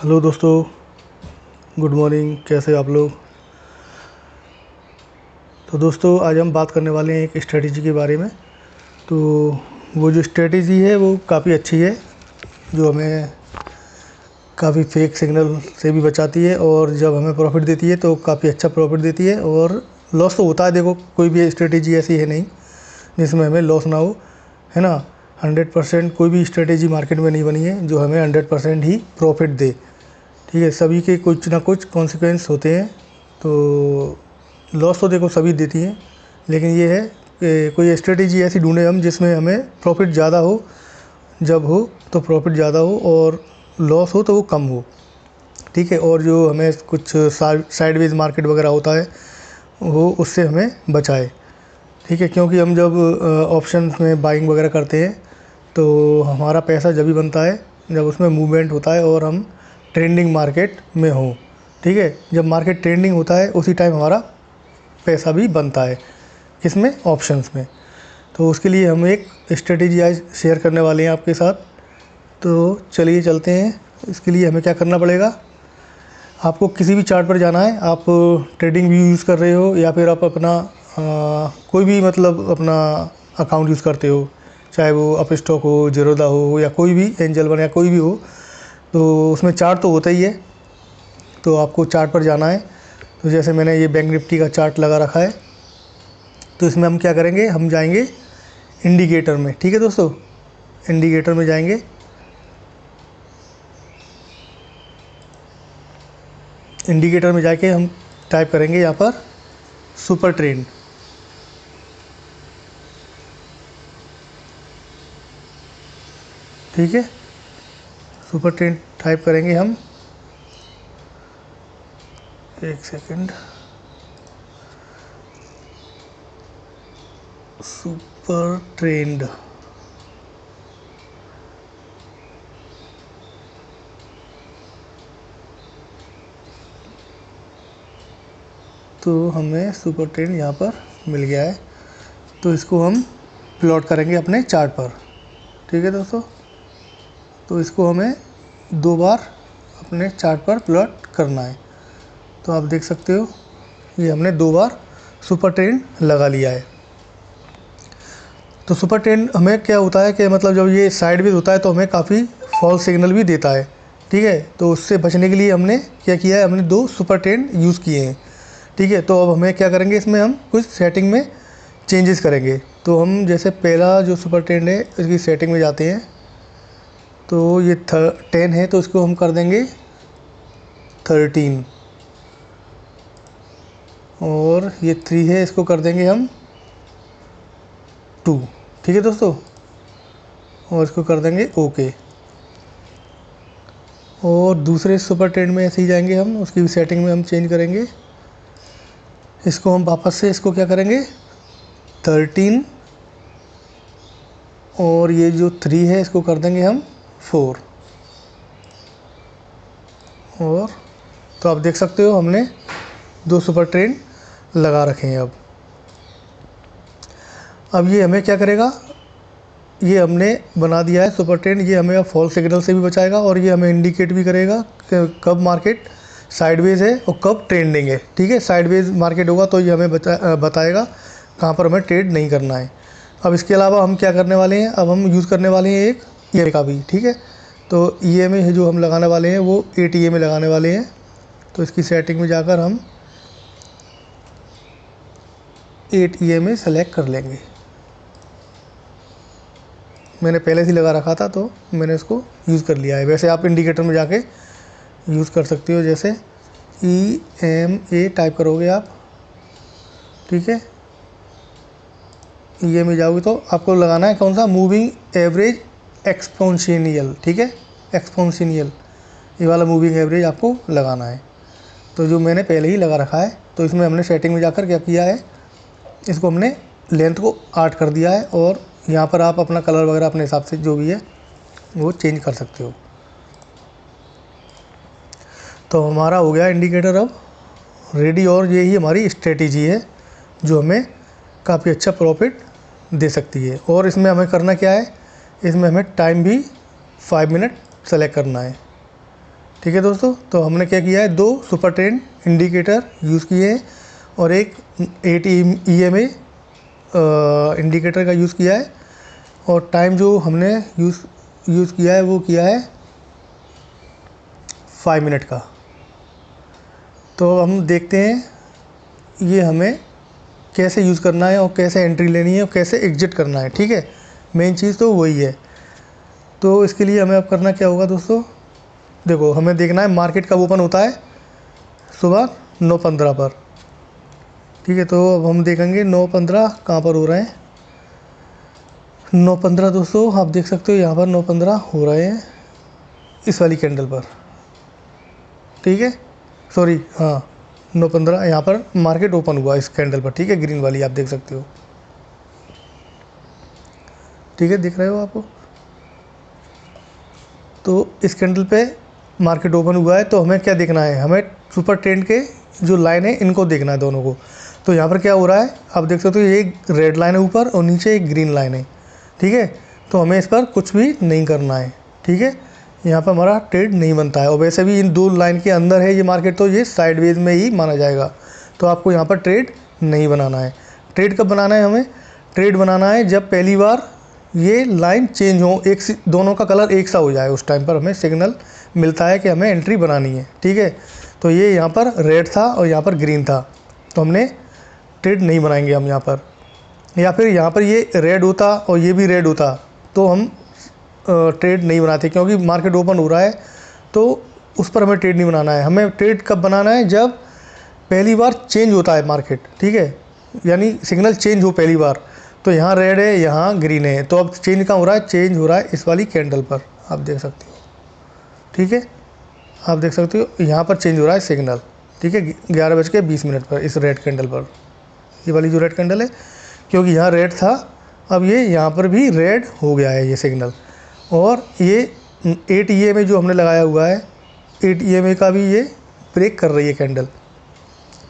Hello दोस्तों, good morning. कैसे आप लोग? तो दोस्तों, आज हम बात करने वाले हैं एक स्ट्रेटजी के बारे में। तो वो जो स्ट्रेटजी है वो काफ़ी अच्छी है, जो हमें काफ़ी फेक सिग्नल से भी बचाती है, और जब हमें प्रॉफिट देती है तो काफ़ी अच्छा प्रॉफिट देती है। और लॉस तो होता है, देखो कोई भी स्ट्रेटजी ऐसी है नहीं जिसमें हमें लॉस ना हो, है ना। 100% कोई भी स्ट्रेटजी मार्केट में नहीं बनी है जो हमें 100% ही प्रॉफिट दे। ठीक है, सभी के कुछ ना कुछ कॉन्सिक्वेंस होते हैं। तो लॉस तो देखो सभी देती हैं, लेकिन ये है कि कोई स्ट्रेटेजी ऐसी ढूंढे हम जिसमें हमें प्रॉफिट ज़्यादा हो, जब हो तो प्रॉफिट ज़्यादा हो और लॉस हो तो वो कम हो। ठीक है, और जो हमें कुछ साइडवेज मार्केट वगैरह होता है वो उससे हमें बचाए। ठीक है, क्योंकि हम जब ऑप्शन में बाइंग वगैरह करते हैं तो हमारा पैसा जब भी बनता है जब उसमें मूवमेंट होता है और हम ट्रेंडिंग मार्केट में हों। ठीक है, जब मार्केट ट्रेंडिंग होता है उसी टाइम हमारा पैसा भी बनता है, किसमें? ऑप्शंस में। तो उसके लिए हम एक स्ट्रेटेजी आज शेयर करने वाले हैं आपके साथ। तो चलिए चलते हैं। इसके लिए हमें क्या करना पड़ेगा? आपको किसी भी चार्ट पर जाना है। आप ट्रेडिंग व्यू यूज़ कर रहे हो या फिर आप अपना कोई भी मतलब अपना अकाउंट यूज़ करते हो, चाहे वो अप स्टॉक हो, जीरोधा हो, या कोई भी एंजल वन या कोई भी हो, तो उसमें चार्ट तो होता ही है। तो आपको चार्ट पर जाना है। तो जैसे मैंने ये बैंक निफ्टी का चार्ट लगा रखा है, तो इसमें हम क्या करेंगे, हम जाएंगे इंडिकेटर में। ठीक है दोस्तों, इंडिकेटर में जाएंगे। इंडिकेटर में जाके हम टाइप करेंगे यहाँ पर सुपर ट्रेंड। ठीक है, सुपर ट्रेंड टाइप करेंगे हम। एक सेकंड, सुपर ट्रेंड। तो हमें सुपर ट्रेंड यहाँ पर मिल गया है। तो इसको हम प्लॉट करेंगे अपने चार्ट पर। ठीक है दोस्तों, तो इसको हमें 2 बार अपने चार्ट पर प्लॉट करना है। तो आप देख सकते हो ये हमने 2 बार सुपर ट्रेंड लगा लिया है। तो सुपर ट्रेंड हमें क्या होता है कि मतलब जब ये साइडवेज होता है तो हमें काफ़ी फॉल्स सिग्नल भी देता है। ठीक है, तो उससे बचने के लिए हमने क्या किया है, हमने 2 सुपर ट्रेंड यूज़ किए हैं। ठीक है, तो अब हमें क्या करेंगे, इसमें हम कुछ सेटिंग में चेंजेस करेंगे। तो हम जैसे पहला जो सुपर ट्रेंड है इसकी सेटिंग में जाते हैं। तो ये 10 है तो इसको हम कर देंगे 13, और ये 3 है इसको कर देंगे हम 2। ठीक है दोस्तों, और इसको कर देंगे ओके। और दूसरे सुपर ट्रेंड में ऐसे ही जाएंगे हम, उसकी भी सेटिंग में हम चेंज करेंगे। इसको हम वापस से इसको क्या करेंगे 13, और ये जो 3 है इसको कर देंगे हम 4। और तो आप देख सकते हो हमने 2 सुपर ट्रेंड लगा रखे हैं। अब ये हमें क्या करेगा, ये हमने बना दिया है सुपर ट्रेंड। ये हमें अब फॉल्स सिग्नल से भी बचाएगा और ये हमें इंडिकेट भी करेगा कि कब मार्केट साइडवेज है और कब ट्रेंडिंग है। ठीक है, साइडवेज मार्केट होगा तो ये हमें बताएगा कहाँ पर हमें ट्रेड नहीं करना है। अब इसके अलावा हम क्या करने वाले हैं, अब हम यूज़ करने वाले हैं एक EMA का भी। ठीक है, तो EMA जो हम लगाने वाले हैं वो 8 EMA लगाने वाले हैं। तो इसकी सेटिंग में जाकर हम 8 EMA सेलेक्ट कर लेंगे। मैंने पहले से लगा रखा था तो मैंने इसको यूज़ कर लिया है। वैसे आप इंडिकेटर में जाके यूज़ कर सकते हो, जैसे EMA टाइप करोगे आप। ठीक है, EMA जाओगे तो आपको लगाना है कौन सा, मूविंग एवरेज एक्सपोनेंशियल। ठीक है, एक्सपोनेंशियल, ये वाला मूविंग एवरेज आपको लगाना है। तो जो मैंने पहले ही लगा रखा है, तो इसमें हमने सेटिंग में जाकर क्या किया है, इसको हमने लेंथ को 8 कर दिया है। और यहाँ पर आप अपना कलर वगैरह अपने हिसाब से जो भी है वो चेंज कर सकते हो। तो हमारा हो गया इंडिकेटर अब रेडी, और यही हमारी स्ट्रेटेजी है जो हमें काफ़ी अच्छा प्रॉफिट दे सकती है। और इसमें हमें करना क्या है, इसमें हमें टाइम भी 5 मिनट सेलेक्ट करना है। ठीक है दोस्तों, तो हमने क्या किया है, 2 सुपर ट्रेंड इंडिकेटर यूज़ किए हैं और एक 8 EMA इंडिकेटर का यूज़ किया है। और टाइम जो हमने यूज़ किया है वो किया है 5 मिनट का। तो हम देखते हैं ये हमें कैसे यूज़ करना है और कैसे एंट्री लेनी है और कैसे एग्जिट करना है। ठीक है, मेन चीज़ तो वही है। तो इसके लिए हमें अब करना क्या होगा दोस्तों, देखो हमें देखना है मार्केट कब ओपन होता है, सुबह 9:15 पर। ठीक है, तो अब हम देखेंगे 9:15 कहाँ पर हो रहे हैं। 9:15 दोस्तों आप देख सकते हो यहाँ पर 9:15 हो रहे हैं इस वाली कैंडल पर। ठीक है, सॉरी, हाँ 9:15 यहाँ पर मार्केट ओपन हुआ इस कैंडल पर। ठीक है, ग्रीन वाली आप देख सकते हो। ठीक है, दिख रहे हो आपको। तो इस कैंडल पे मार्केट ओपन हुआ है, तो हमें क्या देखना है, हमें सुपर ट्रेंड के जो लाइन है इनको देखना है दोनों को। तो यहाँ पर क्या हो रहा है आप देख सकते हो, ये एक रेड लाइन है ऊपर और नीचे एक ग्रीन लाइन है। ठीक है, तो हमें इस पर कुछ भी नहीं करना है। ठीक है, यहाँ पर हमारा ट्रेड नहीं बनता है और वैसे भी इन 2 लाइन के अंदर है ये मार्केट, तो ये साइडवेज में ही माना जाएगा। तो आपको यहाँ पर ट्रेड नहीं बनाना है। ट्रेड कब बनाना है, हमें ट्रेड बनाना है जब पहली बार ये लाइन चेंज हो, दोनों का कलर एक सा हो जाए, उस टाइम पर हमें सिग्नल मिलता है कि हमें एंट्री बनानी है। ठीक है, तो ये यहाँ पर रेड था और यहाँ पर ग्रीन था, तो हमने ट्रेड नहीं बनाएंगे हम यहाँ पर। या फिर यहाँ पर ये रेड होता और ये भी रेड होता तो हम ट्रेड नहीं बनाते, क्योंकि मार्केट ओपन हो रहा है तो उस पर हमें ट्रेड नहीं बनाना है। हमें ट्रेड कब बनाना है, जब पहली बार चेंज होता है मार्केट। ठीक है, यानी सिग्नल चेंज हो पहली बार। तो यहाँ रेड है, यहाँ ग्रीन है, तो अब चेंज कहाँ हो रहा है, चेंज हो रहा है इस वाली कैंडल पर, आप देख सकते हो। ठीक है, आप देख सकते हो यहाँ पर चेंज हो रहा है सिग्नल। ठीक है, 11:20 पर इस रेड कैंडल पर, ये वाली जो रेड कैंडल है, क्योंकि यहाँ रेड था अब ये यहाँ पर भी रेड हो गया है ये सिग्नल। और ये 8 EMA जो हमने लगाया हुआ है, 8 EMA का भी ये ब्रेक कर रही है कैंडल।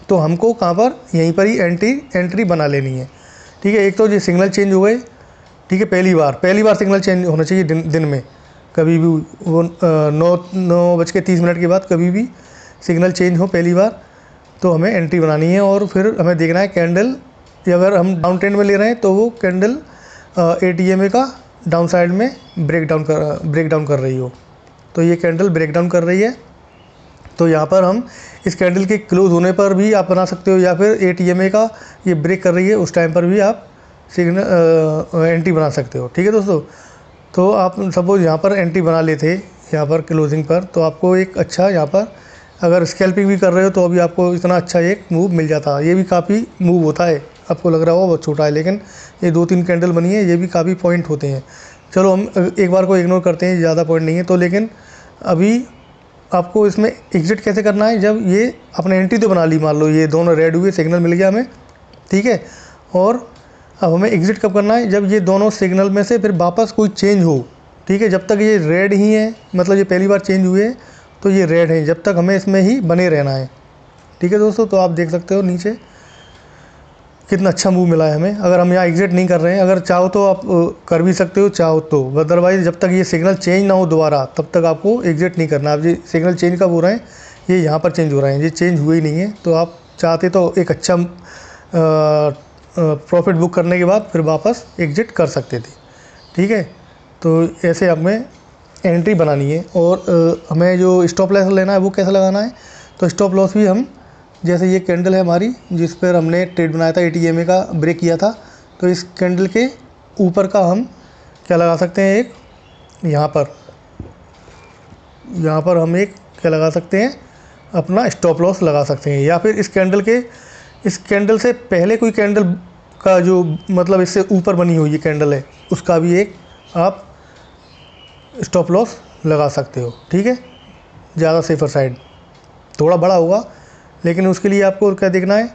तो हमको कहाँ पर, यहीं पर ही एंट्री बना लेनी है। ठीक है, एक तो ये सिग्नल चेंज हो गए। ठीक है, पहली बार सिग्नल चेंज होना चाहिए दिन में, कभी भी वो 9:30 के बाद कभी भी सिग्नल चेंज हो पहली बार, तो हमें एंट्री बनानी है। और फिर हमें देखना है कैंडल, अगर हम डाउन ट्रेंड में ले रहे हैं तो वो कैंडल 8 EMA का डाउन साइड में ब्रेक डाउन कर रही हो। तो ये कैंडल ब्रेक डाउन कर रही है, तो यहाँ पर हम इस कैंडल के क्लोज होने पर भी आप बना सकते हो, या फिर 8 EMA का ये ब्रेक कर रही है उस टाइम पर भी आप सिग्नल एंट्री बना सकते हो। ठीक है दोस्तों, तो आप सपोज यहाँ पर एंट्री बना लेते यहाँ पर क्लोजिंग पर, तो आपको एक अच्छा, यहाँ पर अगर स्कैल्पिंग भी कर रहे हो तो अभी आपको इतना अच्छा एक मूव मिल जाता है। ये भी काफ़ी मूव होता है, आपको लग रहा होगा बहुत छोटा है, लेकिन ये 2-3 कैंडल बनी है, ये भी काफ़ी पॉइंट होते हैं। चलो हम एक बार को इग्नोर करते हैं, ज़्यादा पॉइंट नहीं है तो। लेकिन अभी आपको इसमें एग्जिट कैसे करना है, जब ये अपने एंट्री तो बना ली, मान लो ये दोनों रेड हुए, सिग्नल मिल गया हमें। ठीक है, और अब हमें एग्जिट कब करना है, जब ये दोनों सिग्नल में से फिर वापस कोई चेंज हो। ठीक है, जब तक ये रेड ही है, मतलब ये पहली बार चेंज हुए तो ये रेड है, जब तक हमें इसमें ही बने रहना है। ठीक है दोस्तों, तो आप देख सकते हो नीचे कितना अच्छा मूव मिला है हमें। अगर हम यहाँ एग्जिट नहीं कर रहे हैं, अगर चाहो तो आप कर भी सकते हो, चाहो तो, अदरवाइज़ जब तक ये सिग्नल चेंज ना हो दोबारा तब तक आपको एग्जिट नहीं करना। अब ये सिग्नल चेंज कब हो रहे हैं, ये यहाँ पर चेंज हो रहे हैं, ये चेंज हुए ही नहीं है। तो आप चाहते तो एक अच्छा प्रॉफिट बुक करने के बाद फिर वापस एग्जिट कर सकते थे। ठीक है, तो ऐसे हमें एंट्री बनानी है। और हमें जो स्टॉप लॉस लेना है वो कैसे लगाना है, तो स्टॉप लॉस भी हम, जैसे ये कैंडल है हमारी जिस पर हमने ट्रेड बनाया था, 8 EMA का ब्रेक किया था, तो इस कैंडल के ऊपर का हम क्या लगा सकते हैं, एक यहाँ पर हम एक क्या लगा सकते हैं, अपना स्टॉप लॉस लगा सकते हैं। या फिर इस कैंडल से पहले कोई कैंडल का जो, मतलब इससे ऊपर बनी हुई ये कैंडल है, उसका भी एक आप स्टॉप लॉस लगा सकते हो। ठीक है, ज़्यादा सेफर साइड, थोड़ा बड़ा होगा, लेकिन उसके लिए आपको क्या देखना है,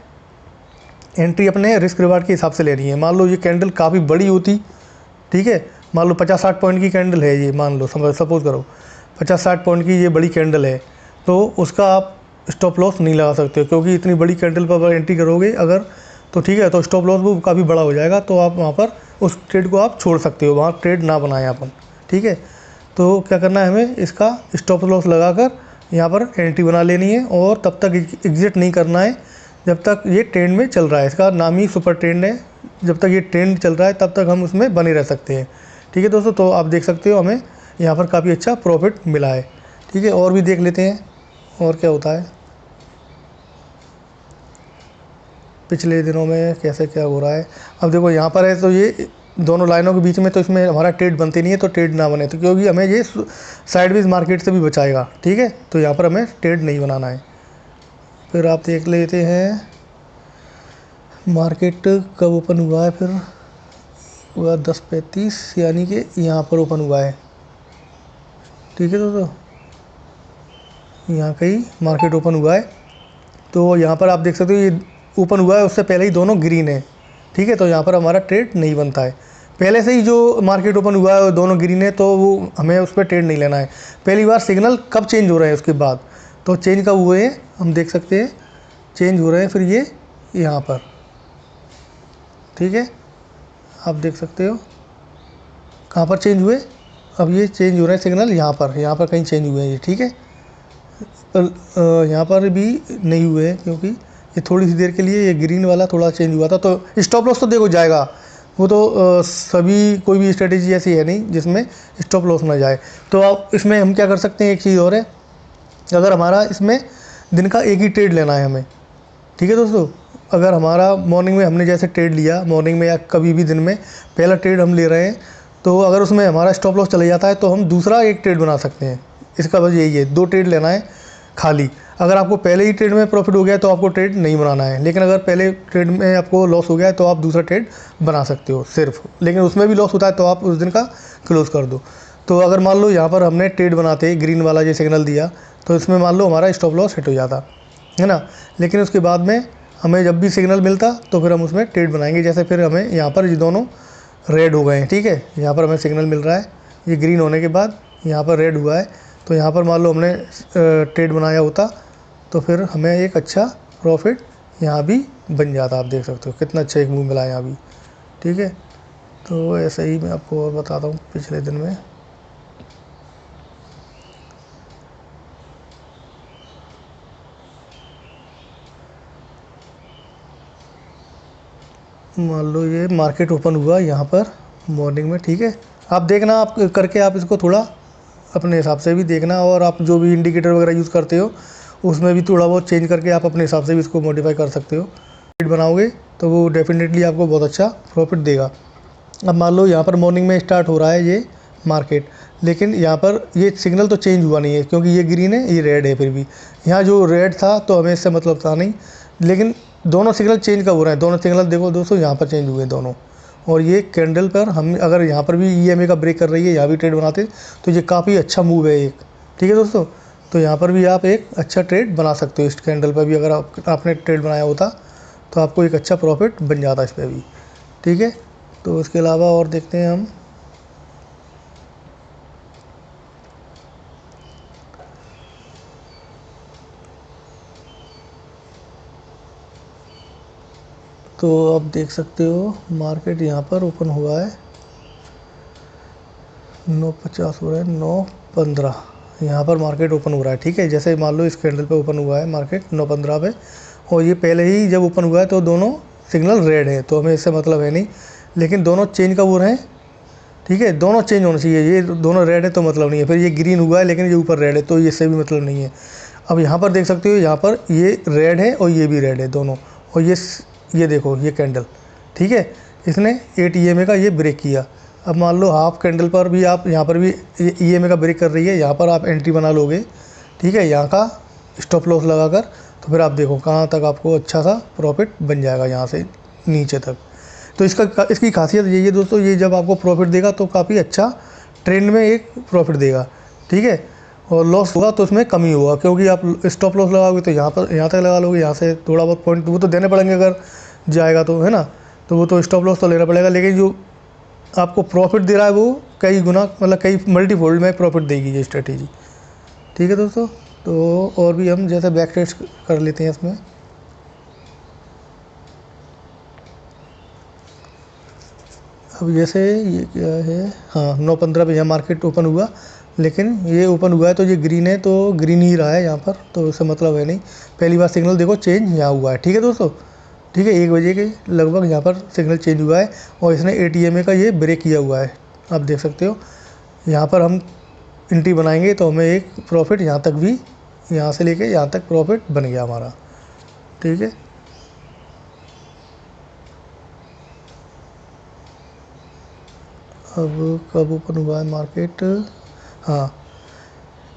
एंट्री अपने रिस्क रिवार्ड के हिसाब से लेनी है। मान लो ये कैंडल काफ़ी बड़ी होती, ठीक है, मान लो 50-60 पॉइंट की कैंडल है ये, मान लो सपोज करो 50-60 पॉइंट की ये बड़ी कैंडल है, तो उसका आप स्टॉप लॉस नहीं लगा सकते, क्योंकि इतनी बड़ी कैंडल पर अगर एंट्री करोगे अगर, तो ठीक है, तो स्टॉप लॉस वो काफ़ी बड़ा हो जाएगा, तो आप वहाँ पर उस ट्रेड को आप छोड़ सकते हो, वहाँ ट्रेड ना बनाएं अपन। ठीक है, तो क्या करना है हमें, इसका स्टॉप लॉस लगाकर यहाँ पर एंट्री बना लेनी है और तब तक एग्जिट नहीं करना है जब तक ये ट्रेंड में चल रहा है। इसका नाम ही सुपर ट्रेंड है। जब तक ये ट्रेंड चल रहा है तब तक हम उसमें बने रह सकते हैं। ठीक है दोस्तों, तो आप देख सकते हो हमें यहाँ पर काफ़ी अच्छा प्रॉफिट मिला है। ठीक है, और भी देख लेते हैं और क्या होता है पिछले दिनों में, कैसे क्या हो रहा है। अब देखो यहाँ पर है तो ये दोनों लाइनों के बीच में, तो इसमें हमारा ट्रेड बनते नहीं है, तो ट्रेड ना बने तो, क्योंकि हमें ये साइडवेज मार्केट से भी बचाएगा। ठीक है, तो यहाँ पर हमें ट्रेड नहीं बनाना है। फिर आप देख लेते हैं मार्केट कब ओपन हुआ है। फिर हुआ 10:35, यानी कि यहाँ पर ओपन हुआ है। ठीक है दोस्तों, यहाँ कहीं मार्केट ओपन हुआ है, तो यहाँ पर आप देख सकते हो ये ओपन हुआ है, उससे पहले ही दोनों ग्रीन है। ठीक है, तो यहाँ पर हमारा ट्रेड नहीं बनता है। पहले से ही जो मार्केट ओपन हुआ है और दोनों ग्रीन है, तो वो हमें उस पर ट्रेड नहीं लेना है। पहली बार सिग्नल कब चेंज हो रहे हैं उसके बाद, तो चेंज कब हुए हैं हम देख सकते हैं, चेंज हो रहे हैं फिर ये यहाँ पर। ठीक है, आप देख सकते हो कहाँ पर चेंज हुए। अब ये चेंज हो रहे हैं सिग्नल यहाँ पर कहीं चेंज हुए हैं ये। ठीक है, यहाँ पर भी नहीं हुए हैं, क्योंकि ये थोड़ी सी देर के लिए ये ग्रीन वाला थोड़ा चेंज हुआ था। तो स्टॉप लॉस तो देखो जाएगा, वो तो सभी, कोई भी स्ट्रेटेजी ऐसी है नहीं जिसमें स्टॉप लॉस ना जाए। तो अब इसमें हम क्या कर सकते हैं, एक चीज़ और है, अगर हमारा इसमें दिन का एक ही ट्रेड लेना है हमें। ठीक है दोस्तों, अगर हमारा मॉर्निंग में हमने जैसे ट्रेड लिया, मॉर्निंग में या कभी भी दिन में पहला ट्रेड हम ले रहे हैं, तो अगर उसमें हमारा स्टॉप लॉस चला जाता है तो हम दूसरा एक ट्रेड बना सकते हैं। इसका बस यही है, 2 ट्रेड लेना है खाली। अगर आपको पहले ही ट्रेड में प्रॉफिट हो गया तो आपको ट्रेड नहीं बनाना है, लेकिन अगर पहले ट्रेड में आपको लॉस हो गया है तो आप दूसरा ट्रेड बना सकते हो सिर्फ, लेकिन उसमें भी लॉस होता है तो आप उस दिन का क्लोज़ कर दो। तो अगर मान लो यहाँ पर हमने ट्रेड बनाते ग्रीन वाला जो सिग्नल दिया, तो इसमें मान लो हमारा स्टॉप लॉस हिट हो जाता है ना, लेकिन उसके बाद में हमें जब भी सिग्नल मिलता तो फिर हम उसमें ट्रेड बनाएंगे। जैसे फिर हमें यहाँ पर ये दोनों रेड हो गए हैं। ठीक है, यहाँ पर हमें सिग्नल मिल रहा है, ये ग्रीन होने के बाद यहाँ पर रेड हुआ है, तो यहाँ पर मान लो हमने ट्रेड बनाया होता तो फिर हमें एक अच्छा प्रॉफिट यहाँ भी बन जाता। आप देख सकते हो कितना अच्छा एक मूव मिला है यहाँ भी। ठीक है, तो ऐसे ही मैं आपको और बताता हूँ पिछले दिन में। मान लो ये मार्केट ओपन हुआ यहाँ पर मॉर्निंग में। ठीक है, आप देखना, आप करके आप इसको थोड़ा अपने हिसाब से भी देखना, और आप जो भी इंडिकेटर वगैरह यूज़ करते हो उसमें भी थोड़ा बहुत चेंज करके आप अपने हिसाब से भी इसको मॉडिफाई कर सकते हो। ट्रेड बनाओगे तो वो डेफिनेटली आपको बहुत अच्छा प्रॉफिट देगा। अब मान लो यहाँ पर मॉर्निंग में स्टार्ट हो रहा है ये मार्केट, लेकिन यहाँ पर ये सिग्नल तो चेंज हुआ नहीं है, क्योंकि ये ग्रीन है ये रेड है। फिर भी यहाँ जो रेड था तो हमें इससे मतलब था नहीं, लेकिन दोनों सिग्नल चेंज कब हो रहे हैं, दोनों सिग्नल देखो दोस्तों यहाँ पर चेंज हुए दोनों। और ये कैंडल पर हम अगर यहाँ पर भी EMA का ब्रेक कर रही है, यहाँ भी ट्रेड बनाते तो ये काफ़ी अच्छा मूव है एक। ठीक है दोस्तों, तो यहाँ पर भी आप एक अच्छा ट्रेड बना सकते हो। इस कैंडल पर भी अगर आपने ट्रेड बनाया होता तो आपको एक अच्छा प्रॉफिट बन जाता इस पर भी। ठीक है, तो इसके अलावा और देखते हैं हम। तो आप देख सकते हो मार्केट यहाँ पर ओपन हुआ है 9:50 हो रहा है, 9:15 यहाँ पर मार्केट ओपन हो रहा है। ठीक है, जैसे मान लो इस कैंडल पे ओपन हुआ है मार्केट 9:15 पे, और ये पहले ही जब ओपन हुआ है तो दोनों सिग्नल रेड है, तो हमें इससे मतलब है नहीं, लेकिन दोनों चेंज कब हो रहे हैं। ठीक है, दोनों चेंज होने चाहिए, ये दोनों रेड है तो मतलब नहीं है। फिर ये ग्रीन हुआ है लेकिन ये ऊपर रेड है, तो इससे भी मतलब नहीं है। अब यहाँ पर देख सकते हो, यहाँ पर ये रेड है और ये भी रेड है दोनों, और ये देखो ये कैंडल। ठीक है, इसने 8 EMA का ये ब्रेक किया। अब मान लो हाफ कैंडल पर भी आप यहाँ पर भी EMA का ब्रेक कर रही है, यहाँ पर आप एंट्री बना लोगे। ठीक है, यहाँ का स्टॉप लॉस लगाकर, तो फिर आप देखो कहाँ तक आपको अच्छा सा प्रॉफिट बन जाएगा यहाँ से नीचे तक। तो इसकी खासियत यही है दोस्तों, ये जब आपको प्रॉफिट देगा तो काफ़ी अच्छा ट्रेंड में एक प्रॉफिट देगा। ठीक है, और लॉस होगा तो उसमें कमी होगा, क्योंकि आप स्टॉप लॉस लगाओगे तो यहाँ तक लगा लोगे, यहाँ से थोड़ा बहुत पॉइंट वो तो देने पड़ेंगे अगर जाएगा तो, है ना। तो वो तो स्टॉप लॉस तो लेना पड़ेगा, लेकिन जो आपको प्रॉफिट दे रहा है वो कई गुना, मतलब कई मल्टीफोल्ड में प्रॉफिट देगी ये स्ट्रेटेजी। ठीक है दोस्तों, तो और भी हम जैसे बैक टेस्ट कर लेते हैं इसमें। अब जैसे ये क्या है, हाँ 9:15 पे यहाँ मार्केट ओपन हुआ, लेकिन ये ओपन हुआ है तो ये ग्रीन है, तो ग्रीन ही रहा है यहाँ पर, तो इससे मतलब है नहीं। पहली बार सिग्नल देखो चेंज यहाँ हुआ है, ठीक है दोस्तों। ठीक है, 1 बजे के लगभग यहाँ पर सिग्नल चेंज हुआ है और इसने ATMA का ये ब्रेक किया हुआ है, आप देख सकते हो। यहाँ पर हम एंट्री बनाएंगे तो हमें एक प्रॉफिट यहाँ तक भी, यहाँ से लेके यहाँ तक प्रॉफिट बन गया हमारा, ठीक है। अब कब ओपन हुआ है मार्केट, हाँ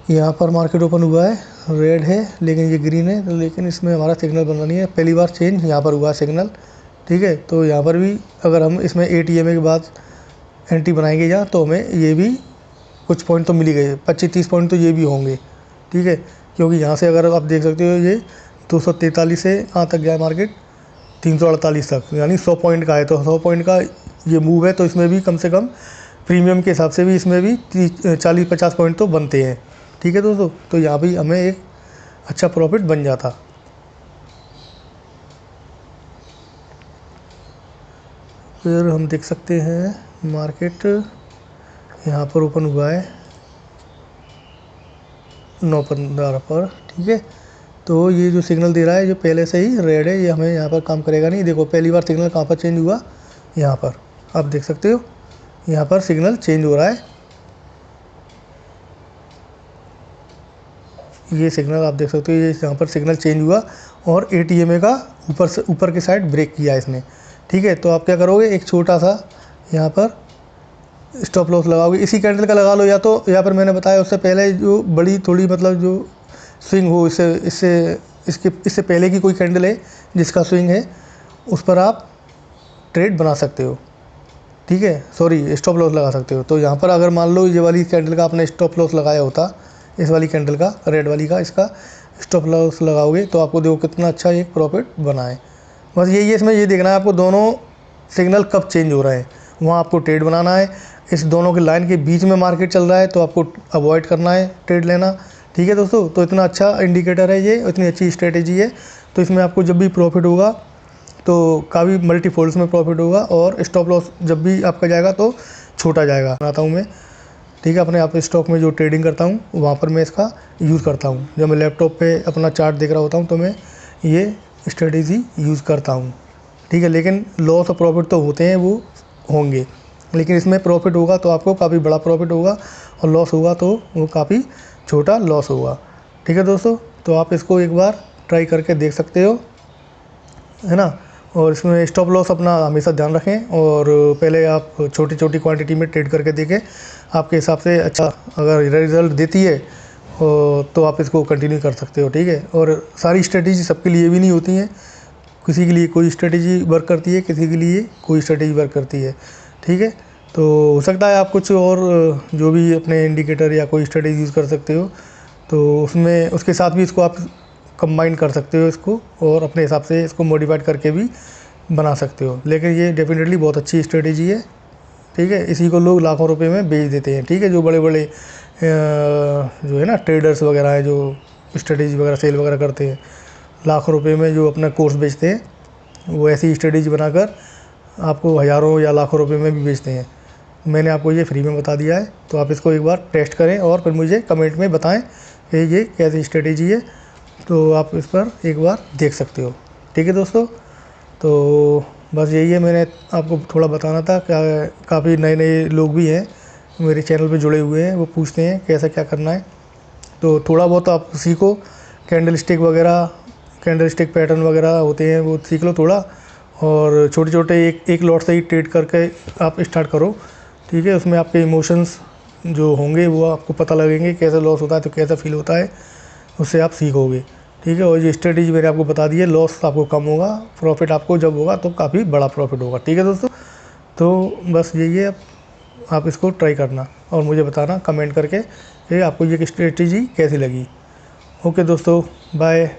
यहाँ पर मार्केट ओपन हुआ है, रेड है लेकिन ये ग्रीन है, तो लेकिन इसमें हमारा सिग्नल बना नहीं है। पहली बार चेंज यहाँ पर हुआ है सिग्नल, ठीक है। तो यहाँ पर भी अगर हम इसमें ATMA के बाद एंट्री बनाएंगे यहाँ, तो हमें ये भी कुछ पॉइंट तो मिल ही गए, 25-30 पॉइंट तो ये भी होंगे, ठीक है। क्योंकि यहाँ से अगर आप देख सकते हो ये 243 से कहाँ तक गया मार्केट, 348 तक, यानी 100 पॉइंट का है। तो 100 पॉइंट का ये मूव है, तो इसमें भी कम से कम प्रीमियम के हिसाब से भी इसमें भी 40-50 पॉइंट तो बनते हैं, ठीक है दोस्तों। तो यहाँ भी हमें एक अच्छा प्रॉफिट बन जाता। फिर हम देख सकते हैं मार्केट यहाँ पर ओपन हुआ है 9:15 पर, ठीक है। तो ये जो सिग्नल दे रहा है जो पहले से ही रेड है, ये हमें यहाँ पर काम करेगा नहीं। देखो पहली बार सिग्नल कहाँ पर चेंज हुआ, यहाँ पर आप देख सकते हो, यहाँ पर सिग्नल चेंज हो रहा है। ये सिग्नल आप देख सकते हो, ये यहाँ पर सिग्नल चेंज हुआ और ATMA का ऊपर से ऊपर की साइड ब्रेक किया इसने, ठीक है। तो आप क्या करोगे, एक छोटा सा यहाँ पर स्टॉप लॉस लगाओगे, इसी कैंडल का लगा लो, या तो यहाँ पर मैंने बताया उससे पहले जो बड़ी थोड़ी मतलब जो स्विंग हो, इससे इससे इससे पहले की कोई कैंडल है जिसका स्विंग है, उस पर आप ट्रेड बना सकते हो, ठीक है। सॉरी, स्टॉप लॉस लगा सकते हो। तो यहाँ पर अगर मान लो ये वाली कैंडल का आपने स्टॉप लॉस लगाया होता, इस वाली कैंडल का, रेड वाली का, इसका स्टॉप लॉस लगाओगे तो आपको देखो कितना अच्छा एक प्रॉफिट बना है। बस यही है इसमें, ये देखना है आपको दोनों सिग्नल कब चेंज हो रहे हैं, वहाँ आपको ट्रेड बनाना है। इस दोनों के लाइन के बीच में मार्केट चल रहा है तो आपको अवॉइड करना है ट्रेड लेना, ठीक है दोस्तों। तो इतना अच्छा इंडिकेटर है ये, इतनी अच्छी स्ट्रेटेजी है। तो इसमें आपको जब भी प्रॉफिट होगा तो काफ़ी मल्टीफोल्ड्स में प्रॉफिट होगा, और स्टॉप लॉस जब भी आपका जाएगा तो छोटा जाएगा। बनाता हूँ मैं, ठीक है, अपने आप स्टॉक में जो ट्रेडिंग करता हूँ वहाँ पर मैं इसका यूज़ करता हूँ। जब मैं लैपटॉप पे अपना चार्ट देख रहा होता हूँ तो मैं ये स्ट्रेटेजी यूज़ करता हूँ, ठीक है। लेकिन लॉस और प्रॉफिट तो होते हैं, वो होंगे, लेकिन इसमें प्रॉफिट होगा तो आपको काफ़ी बड़ा प्रॉफिट होगा, और लॉस होगा तो वो काफ़ी छोटा लॉस होगा, ठीक है दोस्तों। तो आप इसको एक बार ट्राई करके देख सकते हो, है ना। और इसमें स्टॉप लॉस अपना हमेशा ध्यान रखें, और पहले आप छोटी छोटी क्वांटिटी में ट्रेड करके देखें, आपके हिसाब से अच्छा अगर रिज़ल्ट देती है तो आप इसको कंटिन्यू कर सकते हो, ठीक है। और सारी स्ट्रेटेजी सबके लिए भी नहीं होती हैं, किसी के लिए कोई स्ट्रेटेजी वर्क करती है, किसी के लिए कोई स्ट्रेटेजी वर्क करती है, ठीक है। तो हो सकता है आप कुछ और जो भी अपने इंडिकेटर या कोई स्ट्रेटेजी यूज़ कर सकते हो, तो उसमें उसके साथ भी इसको आप कंबाइन कर सकते हो इसको, और अपने हिसाब से इसको मॉडिफाइड करके भी बना सकते हो। लेकिन ये डेफिनेटली बहुत अच्छी स्ट्रेटेजी है, ठीक है। इसी को लोग लाखों रुपए में बेच देते हैं, ठीक है। जो बड़े बड़े जो है ना ट्रेडर्स वगैरह हैं, जो स्ट्रेटेजी वगैरह सेल वगैरह करते हैं, लाखों रुपए में जो अपना कोर्स बेचते हैं, वो ऐसी स्ट्रेटेजी बनाकर आपको हज़ारों या लाखों रुपए में भी बेचते हैं। मैंने आपको ये फ्री में बता दिया है, तो आप इसको एक बार टेस्ट करें और फिर मुझे कमेंट में बताएं कि ये कैसी स्ट्रेटेजी है। तो आप इस पर एक बार देख सकते हो, ठीक है दोस्तों। तो बस यही है, मैंने आपको थोड़ा बताना था। क्या काफ़ी नए नए लोग भी हैं मेरे चैनल पे जुड़े हुए हैं, वो पूछते हैं कैसा क्या करना है, तो थोड़ा बहुत आप सीखो। कैंडल स्टिक वगैरह, कैंडल स्टिक पैटर्न वगैरह होते हैं, वो सीख लो थोड़ा, और छोटे छोटे एक लॉट से ही ट्रेड करके आप स्टार्ट करो, ठीक है। उसमें आपके इमोशंस जो होंगे वो आपको पता लगेंगे, कैसा लॉस होता है तो कैसा फील होता है, उससे आप सीखोगे, ठीक है। और ये स्ट्रेटेजी मैंने आपको बता दी है, लॉस आपको कम होगा, प्रॉफिट आपको जब होगा तो काफ़ी बड़ा प्रॉफिट होगा, ठीक है दोस्तों। तो बस यही है, आप इसको ट्राई करना और मुझे बताना कमेंट करके कि आपको ये स्ट्रेटेजी कैसी लगी। ओके दोस्तों, बाय।